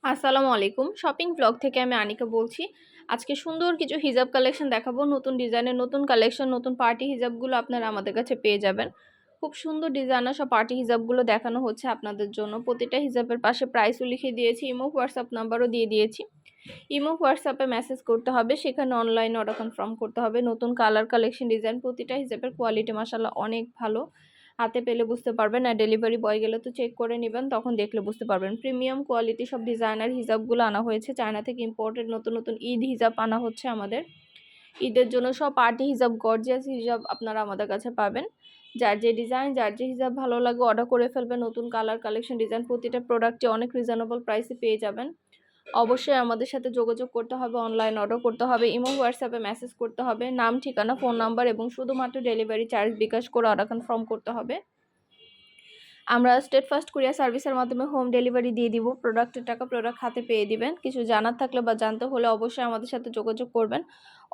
আসসালামু আলাইকুম। Shopping blog থেকে আমি আনিকা বলছি। আজকে সুন্দর কিছু হিজাব কালেকশন দেখাবো। নতুন ডিজাইনের নতুন কালেকশন, নতুন পার্টি হিজাবগুলো আপনারা আমাদের কাছে পেয়ে যাবেন। খুব সুন্দর ডিজাইনার সব পার্টি হিজাবগুলো দেখানো হচ্ছে আপনাদের জন্য। প্রতিটা হিজাবের পাশে প্রাইসও লিখে দিয়েছি, ইমো হোয়াটসঅ্যাপ নাম্বারও দিয়ে দিয়েছি। ইমো হোয়াটসঅ্যাপে মেসেজ করতে হবে, সেখানে অনলাইনে অর্ডার কনফার্ম করতে হবে। নতুন কালার কালেকশন ডিজাইন, প্রতিটা হিজাবের কোয়ালিটি মাশাআল্লাহ অনেক ভালো। হাতে পেলে বুঝতে পারবেন, আর ডেলিভারি বয় গেলে তো চেক করে নেবেন, তখন দেখলে বুঝতে পারবেন। প্রিমিয়াম কোয়ালিটি সব ডিজাইনার হিজাবগুলো আনা হয়েছে, চায়না থেকে ইম্পোর্টেড নতুন নতুন ঈদ হিজাব আনা হচ্ছে আমাদের। ঈদের জন্য সব পার্টি হিজাব, গর্জিয়াস হিজাব আপনারা আমাদের কাছে পাবেন। যার যে ডিজাইন, যার যে হিজাব ভালো লাগে অর্ডার করে ফেলবেন। নতুন কালার কালেকশন ডিজাইন, প্রতিটা প্রোডাক্টে অনেক রিজনেবল প্রাইসে পেয়ে যাবেন। অবশ্যই আমাদের সাথে যোগাযোগ করতে হবে, অনলাইন অর্ডার করতে হবে, ইমো হোয়াটসঅ্যাপে মেসেজ করতে হবে, নাম ঠিকানা ফোন নাম্বার এবং শুধুমাত্র ডেলিভারি চার্জ বিকাশ করে অর্ডার কনফার্ম করতে হবে। আমরা স্টেট ফার্স্ট কুরিয়ার সার্ভিসের মাধ্যমে হোম ডেলিভারি দিয়ে দিব। প্রোডাক্টের টাকা প্রোডাক্ট হাতে পেয়ে দিবেন। কিছু জানার থাকলে বা জানতে হলে অবশ্যই আমাদের সাথে যোগাযোগ করবেন,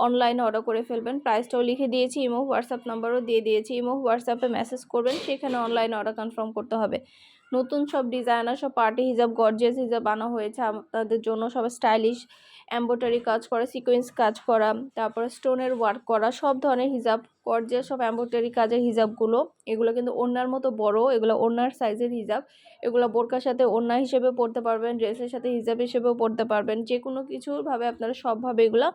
অনলাইনে অর্ডার করে ফেলবেন। প্রাইসটাও লিখে দিয়েছি, ইমো হোয়াটসঅ্যাপ নাম্বারও দিয়ে দিয়েছি। ইমো হোয়াটসঅ্যাপে মেসেজ করবেন, সেখানে অনলাইনে অর্ডার কনফার্ম করতে হবে। নতুন সব ডিজাইনার সব পার্টি হিজাব, গর্জিয়াস হিজাব আনা হয়েছে আপনাদের জন্য। সব স্টাইলিশ এমব্রয়ডারি কাজ করা, সিকোয়েন্স কাজ করা, তারপরে স্টোনের ওয়ার্ক করা, সব ধরনের হিজাব, গর্জিয়াস সব এমব্রয়ডারি কাজের হিজাবগুলো। এগুলো কিন্তু ওড়নার মতো বড়, এগুলো ওড়নার সাইজের হিজাব। এগুলো বোরকার সাথে ওড়না হিসেবে পরতে পারবেন, ড্রেসের সাথে হিজাব হিসেবেও পরতে পারবেন। যে কোনো কিছুভাবে আপনারা সবভাবে এগুলো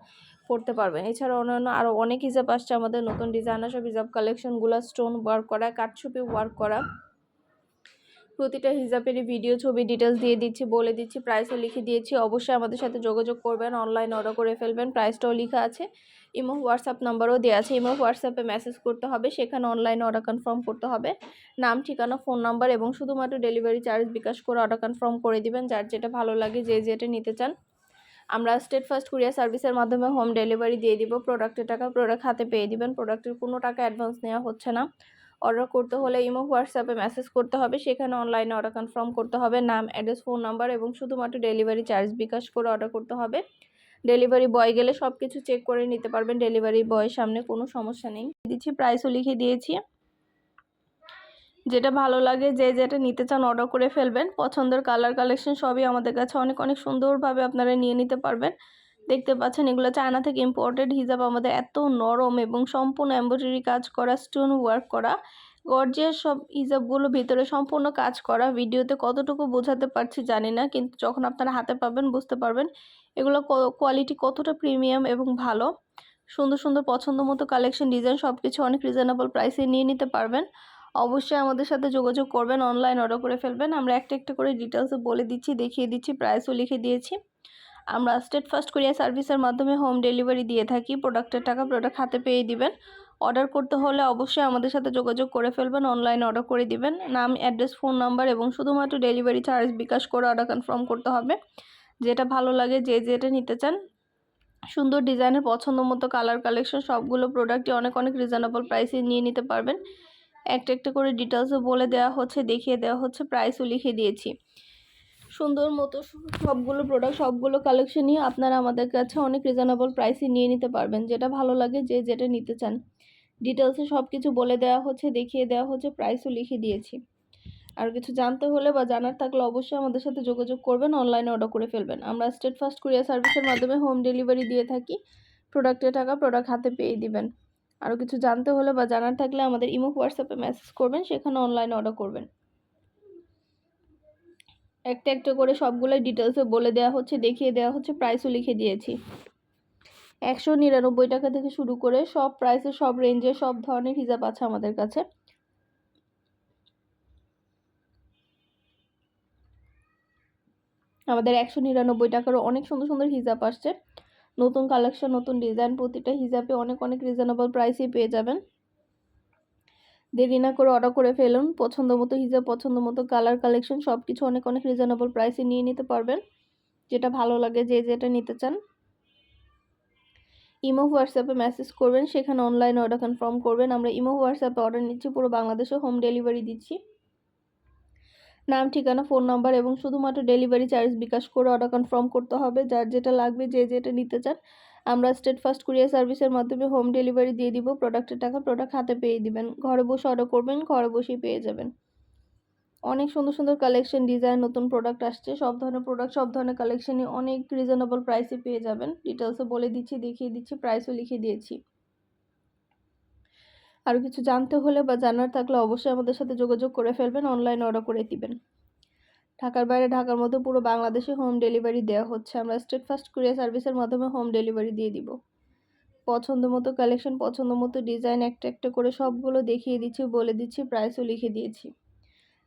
পরতে পারবেন। এছাড়া অন্যান্য আরও অনেক হিজাব আসছে আমাদের, নতুন ডিজাইনার সব হিজাব কালেকশনগুলো, স্টোন ওয়ার্ক করা, কাটছুপি ওয়ার্ক করা। প্রতিটা হিজাবেরই ভিডিও, ছবি, ডিটেলস দিয়ে দিচ্ছি, বলে দিচ্ছি, প্রাইসও লিখে দিয়েছি। অবশ্যই আমাদের সাথে যোগাযোগ করবেন, অনলাইন অর্ডার করে ফেলবেন। প্রাইসটাও লেখা আছে, ইমো হোয়াটসঅ্যাপ নাম্বারও দেওয়া আছে। ইমো হোয়াটসঅ্যাপে মেসেজ করতে হবে, সেখানে অনলাইন অর্ডার কনফার্ম করতে হবে। নাম ঠিকানা ফোন নাম্বার এবং শুধুমাত্র ডেলিভারি চার্জ বিকাশ করে অর্ডার কনফার্ম করে দিবেন। যার যেটা ভালো লাগে, যে যেটা নিতে চান আমরা স্টেট ফার্স্ট কুরিয়ার সার্ভিসের মাধ্যমে হোম ডেলিভারি দিয়ে দিব। প্রোডাক্টের টাকা প্রোডাক্ট হাতে পেয়ে দিবেন। প্রোডাক্টের কোনো টাকা অ্যাডভান্স নেওয়া হচ্ছে না। অর্ডার করতে হলে ইমো হোয়াটসঅ্যাপে মেসেজ করতে হবে, সেখানে অনলাইনে অর্ডার কনফার্ম করতে হবে। নাম, অ্যাড্রেস, ফোন নাম্বার এবং শুধুমাত্র ডেলিভারি চার্জ বিকাশ করে অর্ডার করতে হবে। ডেলিভারি বয় গেলে সব কিছু চেক করে নিতে পারবেন, ডেলিভারি বয়ের সামনে কোনো সমস্যা নেই। দিচ্ছি, প্রাইসও লিখে দিয়েছি। যেটা ভালো লাগে, যে যেটা নিতে চান অর্ডার করে ফেলবেন। পছন্দের কালার কালেকশন সবই আমাদের কাছে অনেক অনেক সুন্দরভাবে আপনারা নিয়ে নিতে পারবেন। দেখতে পাচ্ছেন, এগুলো চায়না থেকে ইম্পোর্টেড হিজাব আমাদের। এত নরম এবং সম্পূর্ণ এমব্রয়ডারি কাজ করা, স্টোন ওয়ার্ক করা, গর্জিয়াস সব হিজাবগুলো ভিতরে সম্পূর্ণ কাজ করা। ভিডিওতে কতটুকু বোঝাতে পারছি জানি না, কিন্তু যখন আপনারা হাতে পাবেন বুঝতে পারবেন এগুলো কোয়ালিটি কতটা প্রিমিয়াম এবং ভালো। সুন্দর সুন্দর পছন্দ মতো কালেকশন, ডিজাইন সব কিছু অনেক রিজনেবল প্রাইসে নিয়ে নিতে পারবেন। অবশ্যই আমাদের সাথে যোগাযোগ করবেন, অনলাইন অর্ডার করে ফেলবেন। আমরা একটা একটা করে ডিটেলসে বলে দিচ্ছি, দেখিয়ে দিচ্ছি, প্রাইসও লিখে দিয়েছি। আমরা স্টেট ফার্স্ট কুরিয়ার সার্ভিসের মাধ্যমে হোম ডেলিভারি দিয়ে থাকি। প্রোডাক্টের টাকা প্রোডাক্ট হাতে পেয়ে দিবেন। অর্ডার করতে হলে অবশ্যই আমাদের সাথে যোগাযোগ করে ফেলবেন, অনলাইন অর্ডার করে দিবেন। নাম, অ্যাড্রেস, ফোন নাম্বার এবং শুধুমাত্র ডেলিভারি চার্জ বিকাশ করে অর্ডার কনফার্ম করতে হবে। যেটা ভালো লাগে, যে যেটা নিতে চান, সুন্দর ডিজাইনের পছন্দ মতো কালার কালেকশন, সবগুলো প্রোডাক্টই অনেক অনেক রিজনেবল প্রাইসে নিয়ে নিতে পারবেন। একটা একটা করে ডিটেলসও বলে দেওয়া হচ্ছে, দেখিয়ে দেওয়া হচ্ছে, প্রাইসও লিখে দিয়েছি। সুন্দর মতো সবগুলো প্রোডাক্ট, সবগুলো কালেকশনই আপনারা আমাদের কাছে অনেক রিজনেবল প্রাইসে নিয়ে নিতে পারবেন। যেটা ভালো লাগে, যে যেটা নিতে চান, ডিটেলসে সব কিছু বলে দেওয়া হচ্ছে, দেখিয়ে দেওয়া হচ্ছে, প্রাইসও লিখে দিয়েছি। আর কিছু জানতে হলে বা জানার থাকলে অবশ্যই আমাদের সাথে যোগাযোগ করবেন, অনলাইনে অর্ডার করে ফেলবেন। আমরা স্টেট ফার্স্ট কুরিয়ার সার্ভিসের মাধ্যমে হোম ডেলিভারি দিয়ে থাকি। প্রোডাক্টের টাকা প্রোডাক্ট হাতে পেয়ে দিবেন। আরও কিছু জানতে হলে বা জানার থাকলে আমাদের ইমো হোয়াটসঅ্যাপে মেসেজ করবেন, সেখানে অনলাইনে অর্ডার করবেন। একটা একটা করে সবগুলোই ডিটেলসে বলে দেওয়া হচ্ছে, দেখিয়ে দেওয়া হচ্ছে, প্রাইসও লিখে দিয়েছি। 199 টাকা থেকে শুরু করে সব প্রাইসে, সব রেঞ্জে, সব ধরনের হিজাব আছে আমাদের কাছে। আমাদের 199 টাকারও অনেক সুন্দর সুন্দর হিজাব আসছে, নতুন কালেকশন, নতুন ডিজাইন। প্রতিটা হিজাবে অনেক অনেক রিজনেবল প্রাইসেই পেয়ে যাবেন। দেরি না করে অর্ডার করে ফেলুন। পছন্দ মতো হিজাব, পছন্দ মতো কালার কালেকশন সব কিছু অনেক অনেক রিজনেবল প্রাইসে নিয়ে নিতে পারবেন। যেটা ভালো লাগে, যে যেটা নিতে চান, ইমো হোয়াটসঅ্যাপে মেসেজ করবেন, সেখানে অনলাইন অর্ডার কনফার্ম করবেন। আমরা ইমো হোয়াটসঅ্যাপে অর্ডার নিচ্ছি, পুরো বাংলাদেশে হোম ডেলিভারি দিচ্ছি। নাম, ঠিকানা, ফোন নাম্বার এবং শুধুমাত্র ডেলিভারি চার্জ বিকাশ করে অর্ডার কনফার্ম করতে হবে। যার যেটা লাগবে, যে যেটা নিতে চান, আমরা স্টেট ফার্স্ট কুরিয়ার সার্ভিসের মাধ্যমে হোম ডেলিভারি দিয়ে দিব। প্রোডাক্টের টাকা প্রোডাক্ট হাতে পেয়ে দিবেন। ঘরে বসে অর্ডার করবেন, ঘরে বসেই পেয়ে যাবেন। অনেক সুন্দর সুন্দর কালেকশন, ডিজাইন, নতুন প্রোডাক্ট আসছে। সব ধরনের প্রোডাক্ট, সব ধরনের কালেকশনই অনেক রিজনেবল প্রাইসে পেয়ে যাবেন। ডিটেলসে বলে দিচ্ছি, দেখিয়ে দিচ্ছি, প্রাইসও লিখে দিয়েছি। আরও কিছু জানতে হলে বা জানার থাকলে অবশ্যই আমাদের সাথে যোগাযোগ করে ফেলবেন, অনলাইনে অর্ডার করে দিবেন। ঢাকার বাইরে, ঢাকার মধ্যে পুরো বাংলাদেশে হোম ডেলিভারি দেওয়া হচ্ছে। আমরা স্টেট ফার্স্ট কুরিয়ার সার্ভিসের মাধ্যমে হোম ডেলিভারি দিয়ে দিব। পছন্দ মতো কালেকশন, পছন্দ মতো ডিজাইন একটা একটা করে সবগুলো দেখিয়ে দিচ্ছি, বলে দিচ্ছি, প্রাইসও লিখে দিয়েছি।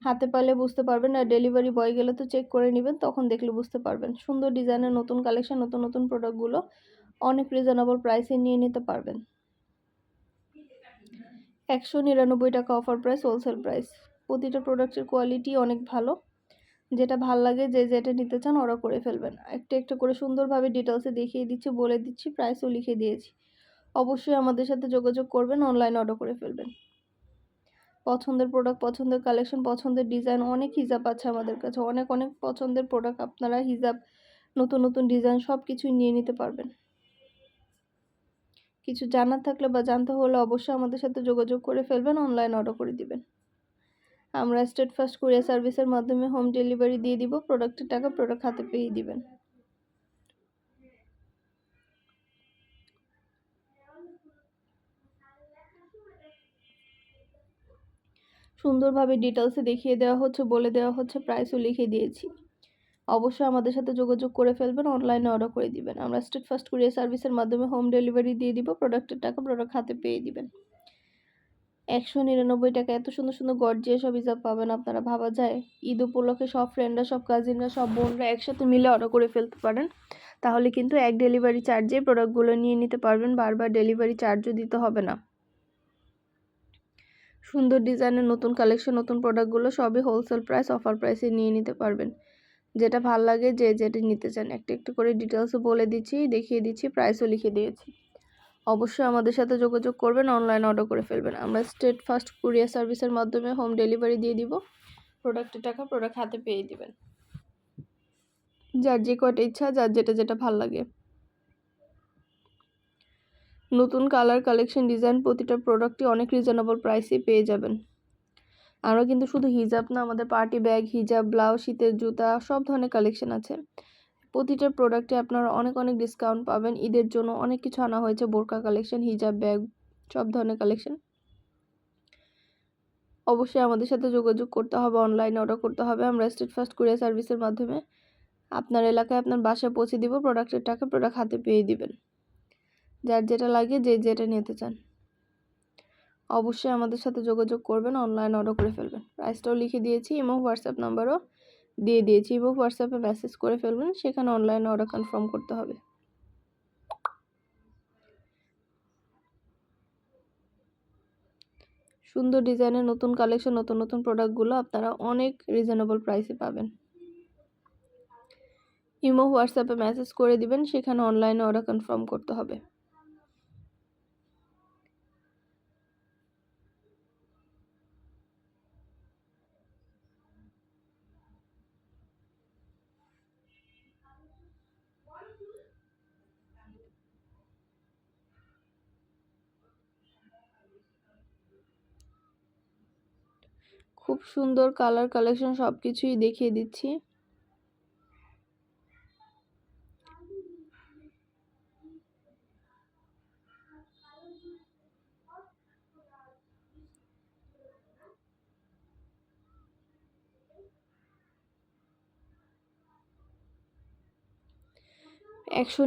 হাতে পারলে বুঝতে পারবেন, আর ডেলিভারি বয় গেলে তো চেক করে নেবেন, তখন দেখলে বুঝতে পারবেন। সুন্দর ডিজাইনের নতুন কালেকশন, নতুন নতুন প্রোডাক্টগুলো অনেক রিজনেবল প্রাইসে নিয়ে নিতে পারবেন। 199 টাকা অফার প্রাইস, হোলসেল প্রাইস। প্রতিটা প্রোডাক্টের কোয়ালিটি অনেক ভালো। যেটা ভাল লাগে, যে যেটা নিতে চান অর্ডার করে ফেলবেন। একটা একটা করে সুন্দরভাবে ডিটেলসে দেখিয়ে দিচ্ছি, বলে দিচ্ছি, প্রাইসও লিখে দিয়েছি। অবশ্যই আমাদের সাথে যোগাযোগ করবেন, অনলাইন অর্ডার করে ফেলবেন। পছন্দের প্রোডাক্ট, পছন্দের কালেকশন, পছন্দের ডিজাইন, অনেক হিজাব আছে আমাদের কাছে। অনেক অনেক পছন্দের প্রোডাক্ট, আপনারা হিজাব, নতুন নতুন ডিজাইন সব কিছুই নিয়ে নিতে পারবেন। কিছু জানার থাকলে বা জানতে হলে অবশ্যই আমাদের সাথে যোগাযোগ করে ফেলবেন, অনলাইন অর্ডার করে দিবেন। আমরা স্টেট ফার্স্ট কুরিয়ার সার্ভিসের মাধ্যমে হোম ডেলিভারি দিয়ে দিব। প্রোডাক্টের টাকা প্রোডাক্ট হাতে পেয়ে দিবেন। সুন্দরভাবে ডিটেলসে দেখিয়ে দেওয়া হচ্ছে, বলে দেওয়া হচ্ছে, প্রাইসও লিখে দিয়েছি। অবশ্যই আমাদের সাথে যোগাযোগ করে ফেলবেন, অনলাইনে অর্ডার করে দিবেন। আমরা স্টেট ফার্স্ট কুরিয়ার সার্ভিসের মাধ্যমে হোম ডেলিভারি দিয়ে দিব। প্রোডাক্টের টাকা প্রোডাক্ট হাতে পেয়ে দিবেন। 199 টাকা এত সুন্দর সুন্দর গর্জিয়াস সব হিজাব পাবেন আপনারা, ভাবা যায়? ঈদ উপলক্ষে সব ফ্রেন্ডরা, সব কাজিনরা, সব বোনরা একসাথে মিলে অর্ডার করে ফেলতে পারেন। তাহলে কিন্তু এক ডেলিভারি চার্জে প্রোডাক্টগুলো নিয়ে নিতে পারবেন, বারবার ডেলিভারি চার্জও দিতে হবে না। সুন্দর ডিজাইনের নতুন কালেকশন, নতুন প্রোডাক্টগুলো সবই হোলসেল প্রাইস, অফার প্রাইসে নিয়ে নিতে পারবেন। যেটা ভাল লাগে, যে যেটা নিতে চান একটা একটু করে ডিটেলসও বলে দিচ্ছি, দেখিয়ে দিচ্ছি, প্রাইসও লিখে দিয়েছি। অবশ্যই আমাদের সাথে যোগাযোগ করবেন, অনলাইন অর্ডার করে ফেলবেন। আমরা স্টেট ফার্স্ট কুরিয়ার সার্ভিসের মাধ্যমে হোম ডেলিভারি দিয়ে দিব। প্রোডাক্টের টাকা প্রোডাক্ট হাতে পেয়ে দিবেন। যার যে কয়টা ইচ্ছা, যার যেটা যেটা ভাল লাগে। নতুন কালার, কালেকশন, ডিজাইন, প্রতিটা প্রোডাক্টই অনেক রিজনেবল প্রাইসে পেয়ে যাবেন। আমরা কিন্তু শুধু হিজাব না, আমাদের পার্টি ব্যাগ, হিজাব, ব্লাউজ, শীতের জুতা, সব ধরনের কালেকশন আছে। প্রতিটা প্রোডাক্টে আপনারা অনেক অনেক ডিসকাউন্ট পাবেন। ঈদের জন্য অনেক কিছু আনা হয়েছে, বোরকা কালেকশন, হিজাব, ব্যাগ, সব ধরনের কালেকশন। অবশ্যই আমাদের সাথে যোগাযোগ করতে হবে, অনলাইনে অর্ডার করতে হবে। আমরা স্টেট ফার্স্ট কুরিয়ার সার্ভিসের মাধ্যমে আপনার এলাকায়, আপনার বাসায় পৌঁছে দিব। প্রোডাক্টের টাকা প্রোডাক্ট হাতে পেয়ে দিবেন। যার যেটা লাগে, যে যেটা নিতে চান অবশ্যই আমাদের সাথে যোগাযোগ করবেন, অনলাইন অর্ডার করে ফেলবেন। প্রাইসটাও লিখে দিয়েছি, ইমো হোয়াটসঅ্যাপ নাম্বারও দিয়ে দিয়েছি। ইমো হোয়াটসঅ্যাপে মেসেজ করে ফেলবেন, সেখানে অনলাইনে অর্ডার কনফার্ম করতে হবে। সুন্দর ডিজাইনের নতুন কালেকশন, নতুন নতুন প্রোডাক্টগুলো আপনারা অনেক রিজনেবল প্রাইসে পাবেন। ইমো হোয়াটসঅ্যাপে মেসেজ করে দিবেন, সেখানে অনলাইনে অর্ডার কনফার্ম করতে হবে। খুব সুন্দর কালার, কালেকশন সব কিছুই দেখিয়ে দিচ্ছি। একশো